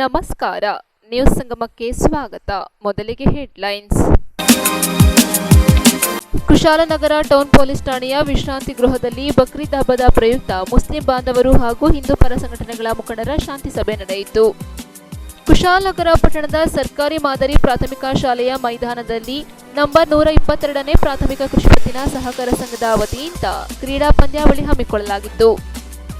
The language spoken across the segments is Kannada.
ನಮಸ್ಕಾರ. ನ್ಯೂಸ್ ಸಂಗಮಕ್ಕೆ ಸ್ವಾಗತ. ಮೊದಲಿಗೆ ಹೆಡ್ಲೈನ್ಸ್. ಕುಶಾಲನಗರ ಟೌನ್ ಪೊಲೀಸ್ ಠಾಣೆಯ ವಿಶ್ರಾಂತಿ ಗೃಹದಲ್ಲಿ ಬಕ್ರೀದ್ ಹಬ್ಬದ ಪ್ರಯುಕ್ತ ಮುಸ್ಲಿಂ ಬಾಂಧವರು ಹಾಗೂ ಹಿಂದೂ ಪರ ಸಂಘಟನೆಗಳ ಮುಖಂಡರ ಶಾಂತಿ ಸಭೆ ನಡೆಯಿತು. ಕುಶಾಲನಗರ ಪಟ್ಟಣದ ಸರ್ಕಾರಿ ಮಾದರಿ ಪ್ರಾಥಮಿಕ ಶಾಲೆಯ ಮೈದಾನದಲ್ಲಿ ನಂಬರ್ 122ನೇ ಪ್ರಾಥಮಿಕ ಕೃಷಿ ಪತ್ತಿನ ಸಹಕಾರ ಸಂಘದ ವತಿಯಿಂದ ಕ್ರೀಡಾ ಪಂದ್ಯಾವಳಿ ಹಮ್ಮಿಕೊಳ್ಳಲಾಗಿತ್ತು.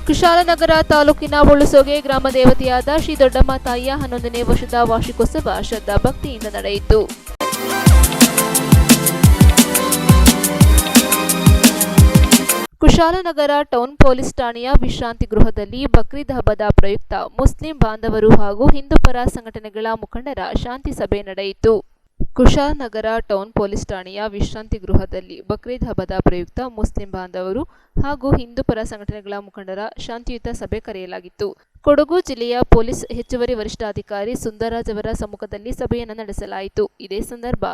ಕುಶಾಲನಗರ ತಾಲೂಕಿನ ಹುಳುಸೋಗೆ ಗ್ರಾಮ ದೇವತೆಯಾದ ಶ್ರೀ ದೊಡ್ಡಮ್ಮ ತಾಯಿಯ 11ನೇ ವರ್ಷದ ವಾರ್ಷಿಕೋತ್ಸವ ಶ್ರದ್ಧಾ ಭಕ್ತಿಯಿಂದ ನಡೆಯಿತು. ಕುಶಾಲನಗರ ಟೌನ್ ಪೊಲೀಸ್ ಠಾಣೆಯ ವಿಶ್ರಾಂತಿ ಗೃಹದಲ್ಲಿ ಬಕ್ರೀದ್ ಹಬ್ಬದ ಪ್ರಯುಕ್ತ ಮುಸ್ಲಿಂ ಬಾಂಧವರು ಹಾಗೂ ಹಿಂದೂ ಪರ ಸಂಘಟನೆಗಳ ಮುಖಂಡರ ಶಾಂತಿ ಸಭೆ ನಡೆಯಿತು. ಕುಶಾಲನಗರ ಟೌನ್ ಪೊಲೀಸ್ ಠಾಣೆಯ ವಿಶ್ರಾಂತಿ ಗೃಹದಲ್ಲಿ ಬಕ್ರೀದ್ ಹಬ್ಬದ ಪ್ರಯುಕ್ತ ಮುಸ್ಲಿಂ ಬಾಂಧವರು ಹಾಗೂ ಹಿಂದೂ ಪರ ಸಂಘಟನೆಗಳ ಮುಖಂಡರ ಶಾಂತಿಯುತ ಸಭೆ ಕರೆಯಲಾಗಿತ್ತು. ಕೊಡಗು ಜಿಲ್ಲೆಯ ಪೊಲೀಸ್ ಹೆಚ್ಚುವರಿ ವರಿಷ್ಠಾಧಿಕಾರಿ ಸುಂದರರಾಜ್ ಅವರ ಸಮ್ಮುಖದಲ್ಲಿ ಸಭೆಯನ್ನು ನಡೆಸಲಾಯಿತು. ಇದೇ ಸಂದರ್ಭ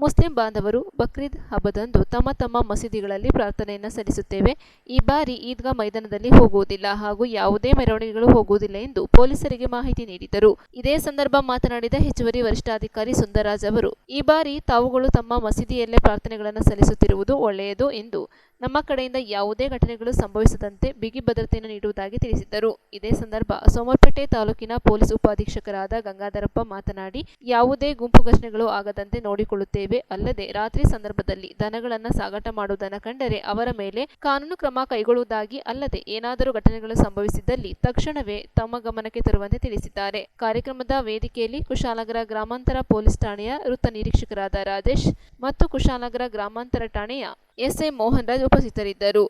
ಮುಸ್ಲಿಂ ಬಾಂಧವರು ಬಕ್ರೀದ್ ಹಬ್ಬದಂದು ತಮ್ಮ ತಮ್ಮ ಮಸೀದಿಗಳಲ್ಲಿ ಪ್ರಾರ್ಥನೆಯನ್ನು ಸಲ್ಲಿಸುತ್ತೇವೆ. ಈ ಬಾರಿ ಈದ್ಗಾ ಮೈದಾನದಲ್ಲಿ ಹೋಗುವುದಿಲ್ಲ ಹಾಗೂ ಯಾವುದೇ ಮೆರವಣಿಗೆಗಳು ಹೋಗುವುದಿಲ್ಲ ಎಂದು ಪೊಲೀಸರಿಗೆ ಮಾಹಿತಿ ನೀಡಿದರು. ಇದೇ ಸಂದರ್ಭ ಮಾತನಾಡಿದ ಹೆಚ್ಚುವರಿ ವರಿಷ್ಠಾಧಿಕಾರಿ ಸುಂದರರಾಜ್ ಅವರು, ಈ ಬಾರಿ ತಾವುಗಳು ತಮ್ಮ ಮಸೀದಿಯಲ್ಲೇ ಪ್ರಾರ್ಥನೆಗಳನ್ನು ಸಲ್ಲಿಸುತ್ತಿರುವುದು ಒಳ್ಳೆಯದು ಎಂದು ನಮ್ಮ ಕಡೆಯಿಂದ ಯಾವುದೇ ಘಟನೆಗಳು ಸಂಭವಿಸದಂತೆ ಬಿಗಿ ಭದ್ರತೆಯನ್ನು ನೀಡುವುದಾಗಿ ತಿಳಿಸಿದರು. ಇದೇ ಸಂದರ್ಭ ಸೋಮಪೇಟೆ ತಾಲೂಕಿನ ಪೊಲೀಸ್ ಉಪಾಧೀಕ್ಷಕರಾದ ಗಂಗಾಧರಪ್ಪ ಮಾತನಾಡಿ, ಯಾವುದೇ ಗುಂಪು ಘರ್ಷಣೆಗಳು ಆಗದಂತೆ ನೋಡಿಕೊಳ್ಳುತ್ತೇವೆ. ಅಲ್ಲದೆ ರಾತ್ರಿ ಸಂದರ್ಭದಲ್ಲಿ ದನಗಳನ್ನು ಸಾಗಾಟ ಮಾಡುವುದನ್ನು ಕಂಡರೆ ಅವರ ಮೇಲೆ ಕಾನೂನು ಕ್ರಮ ಕೈಗೊಳ್ಳುವುದಾಗಿ, ಅಲ್ಲದೆ ಏನಾದರೂ ಘಟನೆಗಳು ಸಂಭವಿಸಿದ್ದಲ್ಲಿ ತಕ್ಷಣವೇ ತಮ್ಮ ಗಮನಕ್ಕೆ ತರುವಂತೆ ತಿಳಿಸಿದ್ದಾರೆ. ಕಾರ್ಯಕ್ರಮದ ವೇದಿಕೆಯಲ್ಲಿ ಕುಶಾಲನಗರ ಗ್ರಾಮಾಂತರ ಪೊಲೀಸ್ ಠಾಣೆಯ ವೃತ್ತ ನಿರೀಕ್ಷಕರಾದ ರಾಜೇಶ್ ಮತ್ತು ಕುಶಾಲನಗರ ಗ್ರಾಮಾಂತರ ಠಾಣೆಯ ಎಸ್ಐ ಮೋಹನ್ ರಾಜ್ ಉಪಸ್ಥಿತರಿದ್ದರು.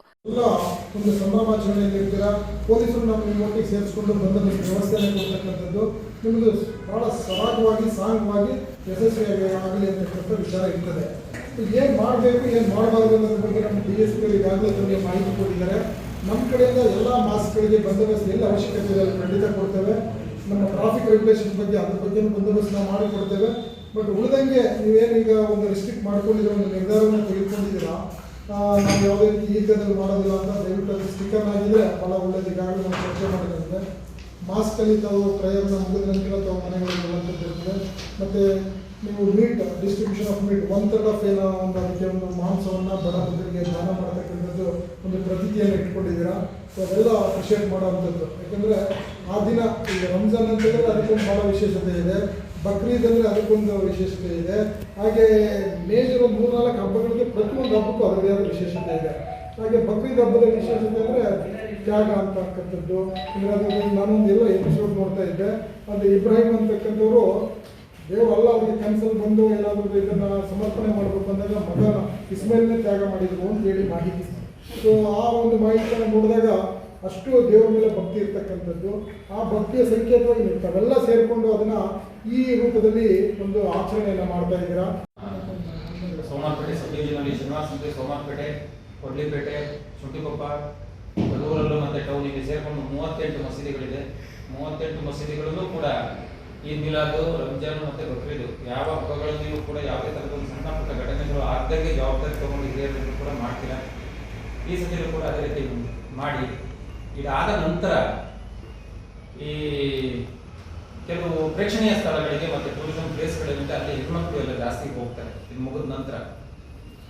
ಒಂದು ಸಂಭ್ರಮಾಚರಣೆಯಲ್ಲಿರ್ತೀರಾ, ಪೊಲೀಸರು ನಮಗೆ ಒಟ್ಟಿಗೆ ಸೇರಿಸಿಕೊಂಡು ಬಂದೋಬಸ್ತ್ ವ್ಯವಸ್ಥೆಯನ್ನು ಕೊಡ್ತಕ್ಕಂಥದ್ದು ನಿಮ್ಮದು ಬಹಳ ಸರಾಗವಾಗಿ ಸಾಂಗವಾಗಿ ಯಶಸ್ವಿಯಾಗಿ ಆಗಲಿ ಅಂತಕ್ಕಂಥ ವಿಚಾರ ಇರ್ತದೆ. ಏನು ಮಾಡಬೇಕು ಏನು ಮಾಡಬಾರ್ದು ಅನ್ನೋದ್ರ ಬಗ್ಗೆ ನಮ್ಮ DSP ಈಗಾಗಲೇ ನಮಗೆ ಮಾಹಿತಿ ಕೊಟ್ಟಿದ್ದಾರೆ. ನಮ್ಮ ಕಡೆಯಿಂದ ಎಲ್ಲ ಮಾಸ್ಕ್ಗಳಿಗೆ ಬಂದೋಬಸ್ತ್ ಎಲ್ಲ ಅವಶ್ಯಕತೆ ಇದೆ ಖಂಡಿತ ಕೊಡ್ತೇವೆ. ನಮ್ಮ ಟ್ರಾಫಿಕ್ ರೆಗ್ಯುಲೇಷನ್ ಬಗ್ಗೆ ಅದ್ರ ಬಗ್ಗೆ ಬಂದೋಬಸ್ತ್ ನಾವು ಮಾಡಿಕೊಡ್ತೇವೆ. ಬಟ್ ಉಳಿದಂಗೆ ನೀವೇನೀಗ ಒಂದು ರಿಸ್ಟ್ರಿಕ್ಟ್ ಮಾಡ್ಕೊಂಡಿದ್ದೀರ, ಒಂದು ನಿರ್ಧಾರವನ್ನು ತೆಗೆದುಕೊಂಡಿದ್ದೀರಾ, ನಾವು ಯಾವುದೇ ರೀತಿ ಈಗದಲ್ಲಿ ಮಾಡೋದಿಲ್ಲ ಅಂತ ದಯವಿಟ್ಟು ಅದು ಸ್ಟಿಕ್ಕರ್ ಆಗಿದ್ರೆ ಭಾಳ ಒಳ್ಳೆಯದು. ಈಗಾಗಲೇ ನಾವು ಚರ್ಚೆ ಮಾಡಿದಂತೆ ಮಾಸ್ಕಲ್ಲಿ ತಾವು ಪ್ರಯೋಜನ ಮುಗಿದ ನಂತರ ತಾವು ಮನೆಗಳಲ್ಲಿ ಇರ್ತದೆ. ಮತ್ತು ನೀವು meet distribution of meat 1/3 of ಏನೋ ಒಂದು ಅದಕ್ಕೆ ಒಂದು ಮಾಂಸವನ್ನು ಬಡ ಬಗ್ಗರಿಗೆ ದಾನ ಮಾಡತಕ್ಕಂಥದ್ದು ಒಂದು ಪ್ರತಿಜ್ಞೆಯನ್ನು ಇಟ್ಕೊಂಡಿದ್ದೀರಾ. ಸೊ ಅದೆಲ್ಲ ಅಪ್ರಿಷಿಯೇಟ್ ಮಾಡೋವಂಥದ್ದು. ಯಾಕೆಂದರೆ ಆ ದಿನ ಈಗ ರಂಜಾನ್ ಅಂತಂದರೆ ಅದಕ್ಕೊಂದು ಭಾಳ ವಿಶೇಷತೆ ಇದೆ, ಬಕ್ರೀದ್ ಅಂದರೆ ಅದಕ್ಕೊಂದು ವಿಶೇಷತೆ ಇದೆ. ಹಾಗೆ ಮೇಜರ್ ಒಂದು 3-4 ಹಬ್ಬಗಳಿಗೆ ಪ್ರತಿಯೊಂದು ಹಬ್ಬಕ್ಕೂ ಅದರದೇ ಆದ ವಿಶೇಷತೆ ಇದೆ. ಹಾಗೆ ಬಕ್ರೀದ್ ಹಬ್ಬದ ವಿಶೇಷತೆ ಅಂದರೆ ತ್ಯಾಗ ಅಂತಕ್ಕಂಥದ್ದು. ನಾನೊಂದು ಎಲ್ಲ ಎಪಿಸೋಡ್ ನೋಡ್ತಾ ಇದ್ದೆ. ಅದು ಇಬ್ರಾಹಿಂ ಅಂತಕ್ಕಂಥವ್ರು ದೇವರಲ್ಲ ಅವರಿಗೆ ಕನಸಲ್ಲಿ ಬಂದು ಏನಾದರೂ ಇದನ್ನು ಸಮರ್ಪಣೆ ಮಾಡಬೇಕು ಅಂದಾಗ ಮಗನ ಇಸ್ಮಾಯಿಲ್ನೇ ತ್ಯಾಗ ಮಾಡಿದ್ರು ಅಂತ ಹೇಳಿ ಮಾಹಿತಿ. ಸೊ ಆ ಒಂದು ಮಾಹಿತಿಯನ್ನು ನೋಡಿದಾಗ ಅಷ್ಟು ದೇವರ ಮೇಲೆ ಭಕ್ತಿ ಇರ್ತಕ್ಕಂಥದ್ದು. ಆ ಭಕ್ತಿಯ ಸಂಕೇತವಾಗಿ ನೀವು ತಾವೆಲ್ಲ ಸೇರಿಕೊಂಡು ಅದನ್ನು ಈ ರೂಪದಲ್ಲಿ ಒಂದು ಆಚರಣೆಯನ್ನು ಮಾಡ್ತಾ ಇದ್ದೀರಾ. ಸೋಮವಾರಪೇಟೆ ಸಬ್ ಡಿವಿಷನಲ್ಲಿ ಶ್ರೀನಿವಾಸ ಸಂತೆ, ಸೋಮವಾರಪೇಟೆ, ಕೊಡ್ಲಿಪೇಟೆ, ಶುಂಠಿಕೊಪ್ಪ, ಕಲ್ಲೂರಲ್ಲೂ ಮತ್ತು ಟೌನಿಗೆ ಸೇರಿಕೊಂಡು 38 ಮಸೀದಿಗಳಿದೆ. 38 ಮಸೀದಿಗಳಲ್ಲೂ ಕೂಡ ಈದ್ ಮಿಲಾದು, ರಂಜಾನ್ ಮತ್ತು ಬಕ್ರೀದು ಯಾವ ಹಬ್ಬಗಳಲ್ಲಿಯೂ ಕೂಡ ಯಾವುದೇ ಥರದ ಸಣ್ಣ ಪುಟ್ಟ ಘಟನೆಗಳು ಆಗದಾಗೆ ಜವಾಬ್ದಾರಿ ತಗೊಂಡು ಹಿರಿಯರು ಕೂಡ ಮಾಡ್ತೀರಾ. ಈ ಸತಿಯಲ್ಲೂ ಕೂಡ ಅದೇ ರೀತಿ ಮಾಡಿ ಇದಾದ ನಂತರ ಈ ಕೆಲವು ಪ್ರೇಕ್ಷಣೀಯ ಸ್ಥಳಗಳಿಗೆ ಮತ್ತು ಟೂರಿಸಂ ಪ್ಲೇಸ್ಗಳಿಂದ ಅಲ್ಲಿ ಹೆಣ್ಮಕ್ಳು ಎಲ್ಲ ಜಾಸ್ತಿ ಹೋಗ್ತಾರೆ. ಇದು ಮುಗಿದ ನಂತರ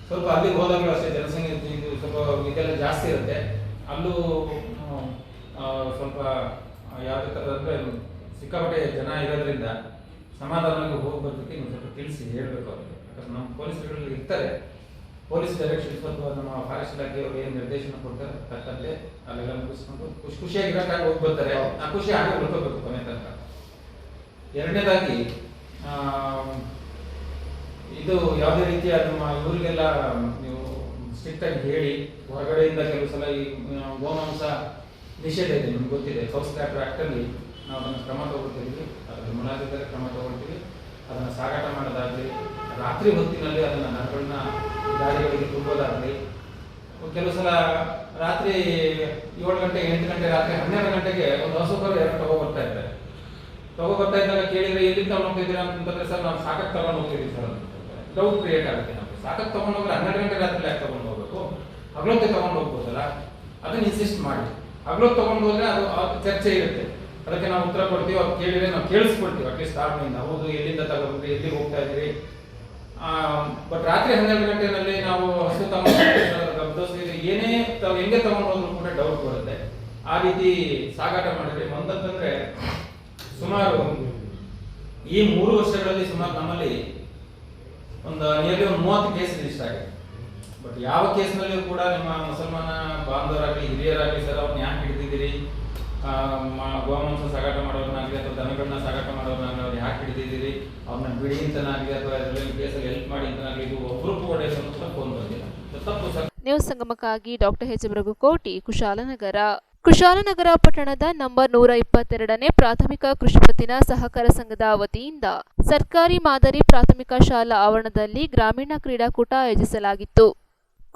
ಸ್ವಲ್ಪ ಅಲ್ಲಿಗೆ ಹೋದಾಗಲೂ ಅಷ್ಟೇ ಜನಸಂಖ್ಯೆ ಇದು ಸ್ವಲ್ಪ ಇದೆಲ್ಲ ಜಾಸ್ತಿ ಇರುತ್ತೆ. ಅಲ್ಲೂ ಸ್ವಲ್ಪ ಯಾವುದೇ ಥರದಂದರೆ ಸಿಕ್ಕಾಪಟ್ಟೆ ಜನ ಇರೋದ್ರಿಂದ ಸಮಾಧಾನವಾಗಿ ಹೋಗಿ ಬರೋದಕ್ಕೆ ನೀವು ಸ್ವಲ್ಪ ತಿಳಿಸಿ ಹೇಳಬೇಕು ಅವ್ರಿಗೆ. ಯಾಕಂದ್ರೆ ನಮ್ಮ ಪೊಲೀಸರುಗಳಲ್ಲಿ ಇರ್ತಾರೆ, ಪೊಲೀಸ್ ಡೈರೆಕ್ಷನ್ ಸ್ವಲ್ಪ ನಮ್ಮ ಫಾರೆಸ್ಟ್ ಇಲಾಖೆಯವರು ಏನು ನಿರ್ದೇಶನ ಕೊಡ್ತಾರೆ ತಕ್ಕಂತೆ ಅಲ್ಲೆಲ್ಲ ಮುಗಿಸ್ಕೊಂಡು ಖುಷಿಯಾಗಿರೋಕ್ಕಾಗಿ ಹೋಗಿ ಬರ್ತಾರೆ. ಆ ಖುಷಿ ಆಗಿ ಉಳ್ಕೋಬೇಕು ಕೊನೆ ತನಕ. ಎರಡನೇದಾಗಿ ಇದು ಯಾವುದೇ ರೀತಿಯ ನಮ್ಮ ಇವರಿಗೆಲ್ಲ ನೀವು ಸ್ಟ್ರಿಕ್ಟಾಗಿ ಹೇಳಿ, ಹೊರಗಡೆಯಿಂದ ಕೆಲವು ಸಲ ಈ ಗೋಮಾಂಸ ನಿಷೇಧ ಇದೆ, ನಿಮ್ಗೆ ಗೊತ್ತಿದೆ. ಕೌಸ್ ಕ್ಯಾಟರ್ ಆ್ಯಕ್ಟಲ್ಲಿ ನಾವು ಅದನ್ನು ಕ್ರಮ ತಗೊಳ್ತಿದ್ವಿ, ಅದರ ಮುಲಾಜಿದ್ದರೆ ಕ್ರಮ ತಗೊಳ್ತೀವಿ. ಅದನ್ನು ಸಾಗಾಟ ಮಾಡೋದಾಗಲಿ, ರಾತ್ರಿ ಹೊತ್ತಿನಲ್ಲಿ ಅದನ್ನು ನರಗಳನ್ನ ಗಾಡಿಗಳಿಗೆ ತುಂಬೋದಾಗಲಿ, ಕೆಲವು ಸಲ ರಾತ್ರಿ 7 ಗಂಟೆ 8 ಗಂಟೆ ರಾತ್ರಿ 12 ಗಂಟೆಗೆ ಒಂದು ಹಸುಕರು ಯಾರು ತಗೊಬರ್ತಾ ಇದ್ದಾರೆ. ತಗೊಬರ್ತಾ ಇದ್ದಾಗ ಕೇಳಿದರೆ ಎಲ್ಲಿ ತಗೊಂಡು ಹೋಗ್ತಿದ್ದೀರಾ ಅಂತಂದರೆ, ಸರ್ ನಾವು ಸಾಕಕ್ಕೆ ತಗೊಂಡು ಹೋಗ್ತಿದ್ದೀವಿ ಸರ್ ಅಂತ ಡೌಟ್ ಕ್ರಿಯೇಟ್ ಆಗುತ್ತೆ. ನಮಗೆ ಸಾಕಕ್ಕೆ ತೊಗೊಂಡು ಹೋದ್ರೆ 12 ಗಂಟೆ ರಾತ್ರಿ ಯಾಕೆ ತೊಗೊಂಡು ಹೋಗ್ಬೇಕು, ಹಗಲೊತ್ತೆ ತೊಗೊಂಡು ಹೋಗ್ಬೋದಲ್ಲ, ಅದನ್ನು ಇನ್ಸಿಸ್ಟ್ ಮಾಡಿ. ಹಗಲೊತ್ತು ತೊಗೊಂಡು ಹೋದರೆ ಅದು ಚರ್ಚೆ ಇರುತ್ತೆ. ಅದಕ್ಕೆ ನಾವು ಉತ್ತರ ಕೊಡ್ತೀವಿ. ಅವ್ರು ಕೇಳಿದ್ರೆ ನಾವು ಕೇಳಿಸ್ಕೊಡ್ತೀವಿ ಅಟ್ಲೀಸ್ಟ್ ಸ್ಟಾರ್ಟಿಂದ. ಹೌದು, ಎಲ್ಲಿಂದ ತಗೊಂಡ್ರಿ, ಎಲ್ಲಿಗೆ ಹೋಗ್ತಾ ಇದ್ದೀರಿ. ಬಟ್ ರಾತ್ರಿ 12 ಗಂಟೆನಲ್ಲಿ ನಾವು ಹಸು ತಗೊಂಡು ಏನೇ ಹೆಂಗೆ ತಗೊಂಡು ಹೋದ್ರು ಕೂಡ ಡೌಟ್ ಬರುತ್ತೆ. ಆ ರೀತಿ ಸಾಗಾಟ ಮಾಡಿದ್ರೆ ಒಂದಂತಂದ್ರೆ ಸುಮಾರು ಈ 3 ವರ್ಷಗಳಲ್ಲಿ ಸುಮಾರು ನಮ್ಮಲ್ಲಿ ಒಂದು 30 ಕೇಸ್ ರಿಜಿಸ್ಟರ್ ಆಗಿದೆ. ಬಟ್ ಯಾವ ಕೇಸ್ನಲ್ಲಿಯೂ ಕೂಡ ನಿಮ್ಮ ಮುಸಲ್ಮಾನ ಬಾಂಧವರಾಗಲಿ ಹಿರಿಯರಾಗಲಿ ಸರ್ ಅವ್ರನ್ನ ಯಾಕೆ ಹಿಡಿದಿದ್ದೀರಿ, ಗೋಮಾಂಸ ಸಾಗಾಟ ಮಾಡೋರ್ನಾಗಲಿ ಅಥವಾ ದನಗಳನ್ನ ಸಾಗಾಟ ಮಾಡೋರ್ನಾಗಲಿ ಅವ್ರು ಯಾಕೆ ಹಿಡಿದಿದ್ದೀರಿ, ಅವ್ರನ್ನ ಬಿಡಿ ಅಂತನಾಗಲಿ ಅಥವಾ ಅದರಲ್ಲಿ ಕೇಸಲ್ಲಿ ಹೆಲ್ಪ್ ಮಾಡಿ ಅಂತನಾಗಲಿ ಇದು ಒಬ್ಬರು ಕೂಡ ಫೋನ್ ಬಂದಿಲ್ಲ. ತಪ್ಪು ಸರ್. ನ್ಯೂಸ್ ಸಂಗಮಕ್ಕಾಗಿ ಡಾಕ್ಟರ್ ಎಚ್ ರಘುಕೋಟಿ, ಕುಶಾಲನಗರ. ಕುಶಾಲನಗರ ಪಟ್ಟಣದ ನಂಬರ್ 122ನೇ ಪ್ರಾಥಮಿಕ ಕೃಷಿ ಪತ್ತಿನ ಸಹಕಾರ ಸಂಘದ ವತಿಯಿಂದ ಸರ್ಕಾರಿ ಮಾದರಿ ಪ್ರಾಥಮಿಕ ಶಾಲಾ ಆವರಣದಲ್ಲಿ ಗ್ರಾಮೀಣ ಕ್ರೀಡಾಕೂಟ ಆಯೋಜಿಸಲಾಗಿತ್ತು.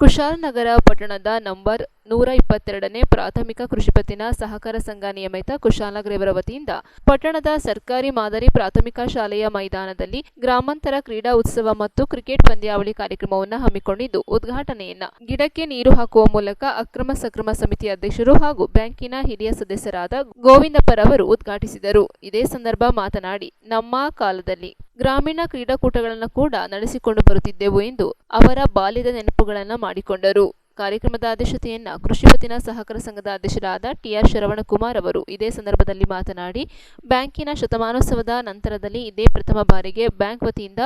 ಕುಶಾಲನಗರ ಪಟ್ಟಣದ ನಂಬರ್ 122ನೇ ಪ್ರಾಥಮಿಕ ಕೃಷಿ ಪತ್ತಿನ ಸಹಕಾರ ಸಂಘ ನಿಯಮಿತ ಕುಶಾಲನಗರ ಇವರ ವತಿಯಿಂದ ಪಟ್ಟಣದ ಸರ್ಕಾರಿ ಮಾದರಿ ಪ್ರಾಥಮಿಕ ಶಾಲೆಯ ಮೈದಾನದಲ್ಲಿ ಗ್ರಾಮಾಂತರ ಕ್ರೀಡಾ ಉತ್ಸವ ಮತ್ತು ಕ್ರಿಕೆಟ್ ಪಂದ್ಯಾವಳಿ ಕಾರ್ಯಕ್ರಮವನ್ನು ಹಮ್ಮಿಕೊಂಡಿದ್ದು, ಉದ್ಘಾಟನೆಯನ್ನ ಗಿಡಕ್ಕೆ ನೀರು ಹಾಕುವ ಮೂಲಕ ಅಕ್ರಮ ಸಕ್ರಮ ಸಮಿತಿ ಅಧ್ಯಕ್ಷರು ಹಾಗೂ ಬ್ಯಾಂಕಿನ ಹಿರಿಯ ಸದಸ್ಯರಾದ ಗೋವಿಂದಪ್ಪರವರು ಉದ್ಘಾಟಿಸಿದರು. ಇದೇ ಸಂದರ್ಭ ಮಾತನಾಡಿ, ನಮ್ಮ ಕಾಲದಲ್ಲಿ ಗ್ರಾಮೀಣ ಕ್ರೀಡಾಕೂಟಗಳನ್ನು ಕೂಡ ನಡೆಸಿಕೊಂಡು ಬರುತ್ತಿದ್ದೆವು ಎಂದು ಅವರ ಬಾಲ್ಯದ ನೆನಪುಗಳನ್ನು ಮಾಡಿಕೊಂಡರು. ಕಾರ್ಯಕ್ರಮದ ಅಧ್ಯಕ್ಷತೆಯನ್ನ ಕೃಷಿ ಪತ್ತಿನ ಸಹಕಾರ ಸಂಘದ ಅಧ್ಯಕ್ಷರಾದ ಟಿಆರ್ ಶರವಣಕುಮಾರ್ ಅವರು ಇದೇ ಸಂದರ್ಭದಲ್ಲಿ ಮಾತನಾಡಿ, ಬ್ಯಾಂಕಿನ ಶತಮಾನೋತ್ಸವದ ನಂತರದಲ್ಲಿ ಇದೇ ಪ್ರಥಮ ಬಾರಿಗೆ ಬ್ಯಾಂಕ್ ವತಿಯಿಂದ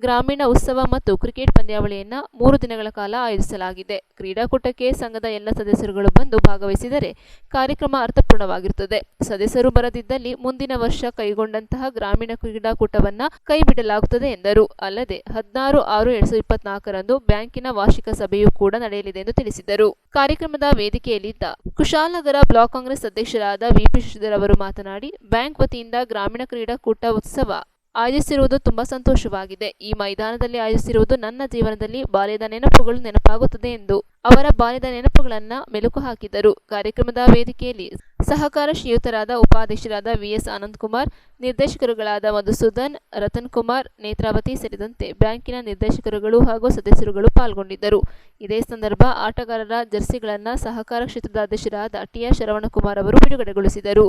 ಗ್ರಾಮೀಣ ಉತ್ಸವ ಮತ್ತು ಕ್ರಿಕೆಟ್ ಪಂದ್ಯಾವಳಿಯನ್ನ 3 ದಿನಗಳ ಕಾಲ ಆಯೋಜಿಸಲಾಗಿದೆ. ಕ್ರೀಡಾಕೂಟಕ್ಕೆ ಸಂಘದ ಎಲ್ಲ ಸದಸ್ಯರುಗಳು ಬಂದು ಭಾಗವಹಿಸಿದರೆ ಕಾರ್ಯಕ್ರಮ ಅರ್ಥಪೂರ್ಣವಾಗಿರುತ್ತದೆ. ಸದಸ್ಯರು ಬರದಿದ್ದಲ್ಲಿ ಮುಂದಿನ ವರ್ಷ ಕೈಗೊಂಡಂತಹ ಗ್ರಾಮೀಣ ಕ್ರೀಡಾಕೂಟವನ್ನ ಕೈಬಿಡಲಾಗುತ್ತದೆ ಎಂದರು. ಅಲ್ಲದೆ 16/6/2024ರಂದು ಬ್ಯಾಂಕಿನ ವಾರ್ಷಿಕ ಸಭೆಯೂ ಕೂಡ ನಡೆಯಲಿದೆ ಎಂದು ತಿಳಿಸಿದರು. ಕಾರ್ಯಕ್ರಮದ ವೇದಿಕೆಯಲ್ಲಿದ್ದ ಕುಶಾಲನಗರ ಬ್ಲಾಕ್ ಕಾಂಗ್ರೆಸ್ ಅಧ್ಯಕ್ಷರಾದ ವಿಪಿ ಶಶಿಧರ್ ಅವರು ಮಾತನಾಡಿ, ಬ್ಯಾಂಕ್ ವತಿಯಿಂದ ಗ್ರಾಮೀಣ ಕ್ರೀಡಾಕೂಟ ಉತ್ಸವ ಆಯೋಜಿಸಿರುವುದು ತುಂಬಾ ಸಂತೋಷವಾಗಿದೆ. ಈ ಮೈದಾನದಲ್ಲಿ ಆಯೋಜಿಸಿರುವುದು ನನ್ನ ಜೀವನದಲ್ಲಿ ಬಾಲ್ಯದ ನೆನಪುಗಳು ನೆನಪಾಗುತ್ತದೆ ಎಂದು ಅವರ ಬಾಲ್ಯದ ನೆನಪುಗಳನ್ನ ಮೆಲುಕು ಹಾಕಿದರು. ಕಾರ್ಯಕ್ರಮದ ವೇದಿಕೆಯಲ್ಲಿ ಸಹಕಾರ ಶ್ರೀಯುತರಾದ ಉಪಾಧ್ಯಕ್ಷರಾದ ವಿಎಸ್ ಆನಂದ್ ಕುಮಾರ್, ನಿರ್ದೇಶಕರುಗಳಾದ ಮಧುಸೂದನ್, ರತನ್ ಕುಮಾರ್, ನೇತ್ರಾವತಿ ಸೇರಿದಂತೆ ಬ್ಯಾಂಕಿನ ನಿರ್ದೇಶಕರುಗಳು ಹಾಗೂ ಸದಸ್ಯರುಗಳು ಪಾಲ್ಗೊಂಡಿದ್ದರು. ಇದೇ ಸಂದರ್ಭ ಆಟಗಾರರ ಜರ್ಸಿಗಳನ್ನ ಸಹಕಾರ ಕ್ಷೇತ್ರದ ಅಧ್ಯಕ್ಷರಾದ ಟಿಆರ್ ಶರವಣಕುಮಾರ್ ಅವರು ಬಿಡುಗಡೆಗೊಳಿಸಿದರು.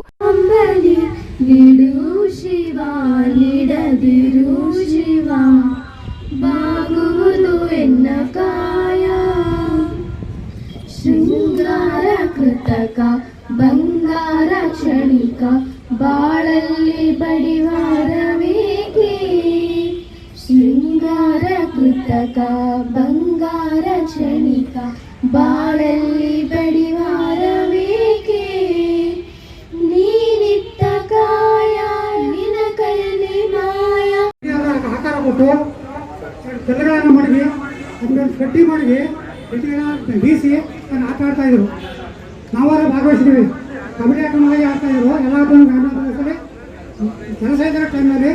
ಶೃಂಗಾರ ಕೃತಕ ಬಂಗಾರ ಕ್ಷಣಿಕ ಬಾಳಲ್ಲಿ ಬಡಿವಾರವೇಕೆ, ಶೃಂಗಾರ ಕೃತಕ ಬಂಗಾರ ಕ್ಷಣಿಕ ಬಾಳಲ್ಲಿ ಬಡಿವಾರವೇಕೆ, ನೀನಿತ್ತ ಕಾಯ ನಿನ ಕೈಲಿ ಮಾಯ. ಆಕಾರ ಕೊಟ್ಟು ಕೆಳಗಳನ್ನು ಮಡಗಿ ಅದನ್ನ ಗಟ್ಟಿ ಮಡಗಿ ಬೀಸಿ ಅದನ್ನು ಆಟ ಆಡ್ತಾ ಇದ್ರು. ನಾವಾರ ಭಾಗವಹಿಸಿದ್ದೀವಿ. ಕಬಡ್ಡಿ ಆಟವಾಗಿ ಆಡ್ತಾ ಇದ್ರು. ಎಲ್ಲ ಆಟದಲ್ಲಿ ಕೆಲಸ ಇದ್ದ ಟೈಮ್ನಲ್ಲಿ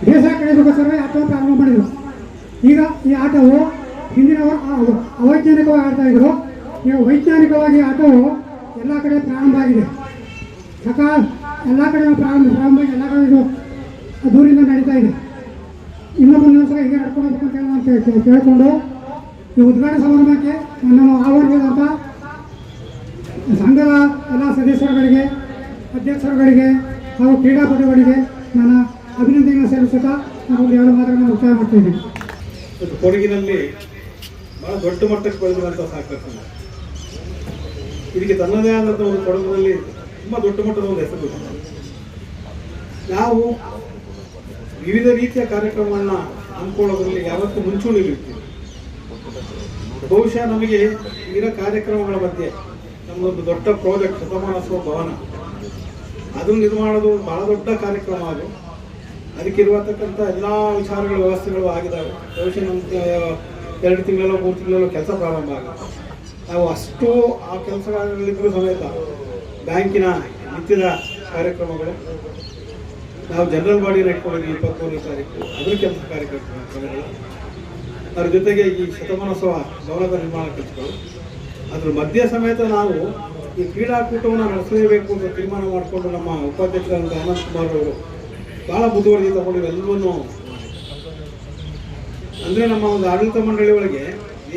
ಬೇಸಾಯ ಕಳೆದಕ್ಕೋಸ್ಕರ ಆಟವನ್ನು ಪ್ರಾರಂಭ ಮಾಡಿದರು. ಈಗ ಈ ಆಟವು ಹಿಂದಿನವರು ಅವೈಜ್ಞಾನಿಕವಾಗಿ ಆಡ್ತಾ ಇದ್ರು. ಈಗ ವೈಜ್ಞಾನಿಕವಾಗಿ ಆಟವು ಎಲ್ಲ ಕಡೆ ಪ್ರಾರಂಭ ಆಗಿದೆ. ಎಲ್ಲ ಕಡೆ ಪ್ರಾರಂಭ ಎಲ್ಲ ಕಡೆ ಇದು ದೂರಿಂದ ನಡೀತಾ ಇದೆ. ಇನ್ನೂ ಮುಂದಿನ ಸಲ ಹೀಗೆ ನಡ್ಕೊಂಡು ಹೋಗ್ಬೇಕಂತ ನಾನು ಕೇಳಿಕೊಂಡು ಈ ಉದ್ಘಾಟನಾ ಸಮಾರಂಭಕ್ಕೆ ನಮ್ಮ ಆವರಣದಂಥ ಸಂಘದ ಎಲ್ಲ ಸದಸ್ಯರುಗಳಿಗೆ, ಅಧ್ಯಕ್ಷರುಗಳಿಗೆ ಹಾಗೂ ಕ್ರೀಡಾಪಟುಗಳಿಗೆ ನನ್ನ ಅಭಿನಂದನೆಗಳನ್ನು ಸಲ್ಲಿಸುತ್ತಾ ನಾನು 2 ಮಾತುಗಳನ್ನು ಮುಕ್ತಾಯ ಮಾಡ್ತಿದ್ದೀನಿ. ಕೊಡಗಿನಲ್ಲಿ ಬಹಳ ದೊಡ್ಡ ಮಟ್ಟಕ್ಕೆ ಬೆಳೆದಿರುವಂಥ ಸಹಕಾರ ಸಂಘ. ಇದಕ್ಕೆ ತನ್ನದೇ ಆದಂಥ ಒಂದು ಕೊಡಗಿನಲ್ಲಿ ತುಂಬ ದೊಡ್ಡ ಮಟ್ಟದ ಒಂದು ಹೆಸರು. ನಾವು ವಿವಿಧ ರೀತಿಯ ಕಾರ್ಯಕ್ರಮವನ್ನು ಹಮ್ಮಿಕೊಳ್ಳೋದ್ರಲ್ಲಿ ಯಾವತ್ತೂ ಮುಂಚೂಣಿಲಿರ್ತೀವಿ. ಬಹುಶಃ ನಮಗೆ ಇರೋ ಕಾರ್ಯಕ್ರಮಗಳ ಮಧ್ಯೆ ನಮ್ಮದೊಂದು ದೊಡ್ಡ ಪ್ರಾಜೆಕ್ಟ್ ಶತಮಾನೋತ್ಸವ ಭವನ, ಅದನ್ನು ನಿರ್ಮಾಣದು ಬಹಳ ದೊಡ್ಡ ಕಾರ್ಯಕ್ರಮ. ಅದು ಅದಕ್ಕಿರುವತಕ್ಕಂಥ ಎಲ್ಲ ವಿಚಾರಗಳ ವ್ಯವಸ್ಥೆಗಳು ಆಗಿದ್ದಾವೆ. ಬಹುಶಃ ನಮ್ಗೆ 2 ತಿಂಗಳಲ್ಲೋ 3 ತಿಂಗಳಲ್ಲೋ ಕೆಲಸ ಪ್ರಾರಂಭ ಆಗುತ್ತೆ. ನಾವು ಅಷ್ಟು ಆ ಕೆಲಸಗಳಿದ್ರೂ ಸಮೇತ ಬ್ಯಾಂಕಿನ ನಿತ್ಯದ ಕಾರ್ಯಕ್ರಮಗಳು, ನಾವು ಜನರಲ್ ಬಾಡಿನ ಇಟ್ಕೊಂಡಿದ್ದೀವಿ 23ನೇ ತಾರೀಕು, ಅದರ ಕೆಲಸ ಕಾರ್ಯಕ್ರಮಗಳು, ಅದರ ಜೊತೆಗೆ ಈ ಶತಮಾನೋತ್ಸವ ಭವನದ ನಿರ್ಮಾಣ ಕೆಲಸಗಳು, ಅದ್ರ ಮಧ್ಯೆ ಸಮೇತ ನಾವು ಈ ಕ್ರೀಡಾಕೂಟವನ್ನು ನಡೆಸಲೇಬೇಕು ಅಂತ ತೀರ್ಮಾನ ಮಾಡಿಕೊಂಡು ನಮ್ಮ ಉಪಾಧ್ಯಕ್ಷರಾದ ಆನಂದ್ ಕುಮಾರ್ ಅವರು ಭಾಳ ಮುತುವರ್ಜಿ ತಗೊಂಡು ಇವೆಲ್ಲವನ್ನೂ, ಅಂದರೆ ನಮ್ಮ ಒಂದು ಆಡಳಿತ ಮಂಡಳಿ ಒಳಗೆ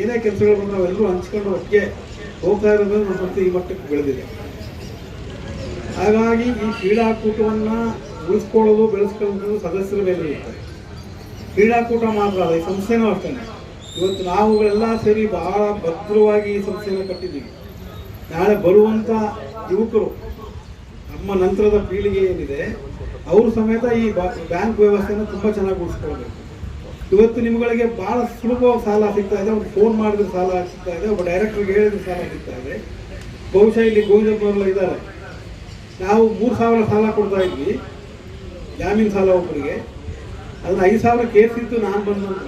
ಏನೇ ಕೆಲಸಗಳು ಬಂದು ನಾವೆಲ್ಲರೂ ಹಂಚ್ಕೊಂಡು ಒಟ್ಟಿಗೆ ಹೋಗ್ತಾ ಇರೋದು ನಮ್ಮ ಸಂಸ್ಥೆ ಈ ಮಟ್ಟಕ್ಕೆ ಬೆಳೆದಿದೆ. ಹಾಗಾಗಿ ಈ ಕ್ರೀಡಾಕೂಟವನ್ನು ಉಳಿಸ್ಕೊಳ್ಳೋದು ಬೆಳೆಸ್ಕೊಳ್ಳೋದು ಸದಸ್ಯರ ಮೇಲೆ ಇರುತ್ತೆ. ಕ್ರೀಡಾಕೂಟ ಮಾತ್ರ ಅಲ್ಲ, ಈ ಸಂಸ್ಥೆನೂ ಅಷ್ಟೇ. ಇವತ್ತು ನಾವುಗಳೆಲ್ಲ ಸೇರಿ ಬಹಳ ಭದ್ರವಾಗಿ ಈ ಸಂಸ್ಥೆಯನ್ನು ಕಟ್ಟಿದ್ದೀವಿ. ನಾಳೆ ಬರುವಂಥ ಯುವಕರು, ನಮ್ಮ ನಂತರದ ಪೀಳಿಗೆ ಏನಿದೆ, ಅವರು ಸಮೇತ ಈ ಬ್ಯಾಂಕ್ ವ್ಯವಸ್ಥೆಯನ್ನು ತುಂಬ ಚೆನ್ನಾಗಿ ಉಳಿಸ್ಕೊಳ್ಬೇಕು. ಇವತ್ತು ನಿಮ್ಗಳಿಗೆ ಭಾಳ ಸುಲಭವಾಗಿ ಸಾಲ ಸಿಗ್ತಾ ಇದೆ. ಒಂದು ಫೋನ್ ಮಾಡಿದ್ರೆ ಸಾಲ ಸಿಗ್ತಾ ಇದೆ, ಒಬ್ಬ ಡೈರೆಕ್ಟ್ರಿಗೆ ಹೇಳಿದ್ರೆ ಸಾಲ ಸಿಗ್ತಾ ಇದೆ. ಬಹುಶಃ ಇಲ್ಲಿ ಗೋವಿಂದಪ್ಪನವರೆಲ್ಲ ಇದ್ದಾರೆ. ನಾವು 3,000 ಸಾಲ ಕೊಡ್ತಾ ಇದ್ವಿ, ಜಾಮೀನು ಸಾಲ ಒಬ್ಬರಿಗೆ. ಅದನ್ನು 5,000 ಕೇಸಿದ್ದು ನಾನು ಬಂದಂತ.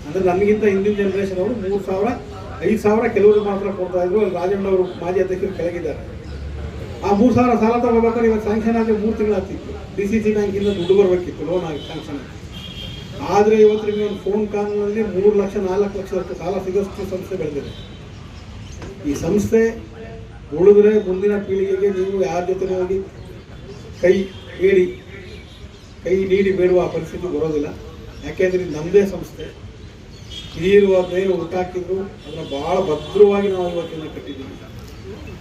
ಅಂದರೆ ನನಗಿಂತ ಹಿಂದಿನ ಜನ್ರೇಷನ್ ಅವರು 3,000, 5,000 ಕೆಲವರು ಮಾತ್ರ ಕೊಡ್ತಾ ಇದ್ರು. ಅಲ್ಲಿ ರಾಜಣ್ಣ ಅವರು ಮಾಜಿ ಅಧ್ಯಕ್ಷರು ಕೆಳಗಿದ್ದಾರೆ. ಆ 3,000 ಸಾಲ ತಗೋಬೇಕಾದ್ರೆ ಇವತ್ತು ಸ್ಯಾಂಕ್ಷನ್ ಆದರೆ 3 ತಿಂಗಳು ಆಗ್ತಿತ್ತು. DCC ಬ್ಯಾಂಕಿಂದ ದುಡ್ಡು ಬರಬೇಕಿತ್ತು, ಲೋನ್ ಆಗಿ ಸ್ಯಾಂಕ್ಷನ್. ಆದರೆ ಇವತ್ತು ನಿಮಗೆ ಒಂದು ಫೋನ್ ಕಾಲ್ನಲ್ಲಿ 3 ಲಕ್ಷ 4 ಲಕ್ಷದಷ್ಟು ಸಾಲ ಸಿಗೋಷ್ಟು ಸಂಸ್ಥೆ ಬೆಳೆದಿದೆ. ಈ ಸಂಸ್ಥೆ ಉಳಿದ್ರೆ ಮುಂದಿನ ಪೀಳಿಗೆಗೆ ನೀವು ಯಾರ ಜೊತೆ ಹೋಗಿ ಕೈ ನೀಡಿ ಬೇಡುವ ಪರಿಸ್ಥಿತಿ ಬರೋದಿಲ್ಲ. ಯಾಕೆಂದರೆ ಇದು ನಮ್ಮದೇ ಸಂಸ್ಥೆ. ಹಿರಿಯರು ಅದೇನು ಹುಟ್ಟಾಕಿದ್ರು ಅದನ್ನು ಭಾಳ ಭದ್ರವಾಗಿ ನಾವು ಇವತ್ತಿನ ಕಟ್ಟಿದ್ದೀವಿ.